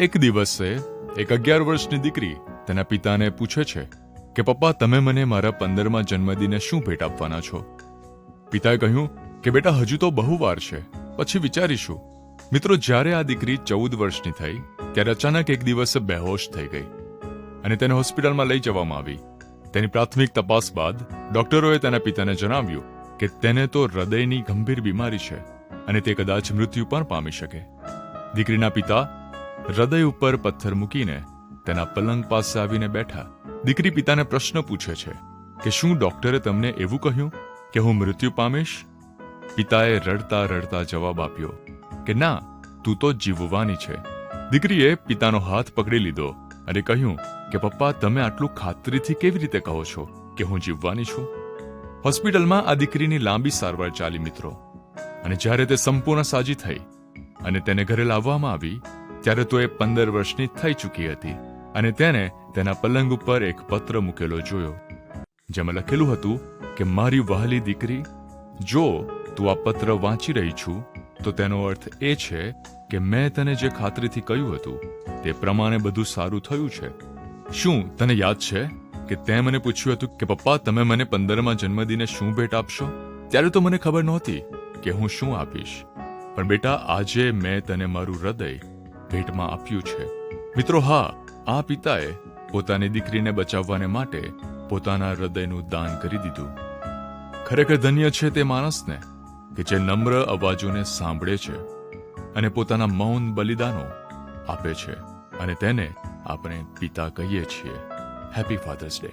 એક દિવસે એક 11 વર્ષની દીકરી તેના પિતાને પૂછે છે કે પપ્પા, તમે મને મારા 15મા જન્મદિને શું ભેટ આપવાના છો? પિતાએ કહ્યું કે બેટા, હજુ તો બહુ વાર છે, પછી વિચારીશું. મિત્રો, જ્યારે આ દીકરી 14 વર્ષની થઈ ત્યારે અચાનક એક દિવસે બેહોશ થઈ ગઈ અને તેને હોસ્પિટલમાં લઈ જવામાં આવી. તેની પ્રાથમિક તપાસ બાદ ડોક્ટરોએ તેના પિતાને જણાવ્યું કે તેને તો હૃદયની ગંભીર બીમારી છે અને તે કદાચ મૃત્યુ પણ પામી શકે. દીકરીના પિતા હૃદય ઉપર પથ્થર મૂકીને તેના પલંગ પાસે આવીને બેઠા. દીકરી પિતાને પ્રશ્ન પૂછે છે કે શું ડોક્ટરે તમને એવું કહ્યું કે હું મૃત્યુ પામીશ? પિતાએ રડતા રડતા જવાબ આપ્યો કે ના, તું તો જીવવાની છે. દીકરીએ પિતાનો હાથ પકડી લીધો અને કહ્યું કે પપ્પા, તમે આટલું ખાતરીથી કેવી રીતે કહો છો કે હું જીવવાની છું? હોસ્પિટલમાં આ દીકરીની લાંબી સારવાર ચાલી મિત્રો, અને જ્યારે તે સંપૂર્ણ સાજી થઈ અને તેને ઘરે લાવવામાં આવી ત્યારે તો એ 15 વર્ષની થઈ ચૂકી હતી અને તેને તેના પલંગ ઉપર એક પત્ર મૂકેલો જોયો, જેમાં લખેલું હતું કે મારી વહાલી દીકરી, જો તું આ પત્ર વાંચી રહી છું તો તેનો અર્થ એ છે કે મેં તને જે ખાતરીથી કહ્યું હતું તે પ્રમાણે બધું સારું થયું છે. શું તને યાદ છે કે તે મને પૂછ્યું હતું કે પપ્પા, તમે મને 15મા જન્મદિને શું ભેટ આપશો? ત્યારે તો મને ખબર નહોતી કે હું શું આપીશ, પણ બેટા, આજે મેં તને મારું હૃદય ભેટમાં આપ્યું છે. મિત્રો, હા, આ પિતાએ પોતાની દીકરીને બચાવવાને માટે પોતાના હૃદયનું દાન કરી દીધું. ખરેખર ધન્ય છે તે માણસને કે જે નમ્ર અવાજોને સાંભળે છે અને પોતાના મૌન બલિદાનો આપે છે, અને તેને આપણે પિતા કહીએ છીએ. Happy father's day.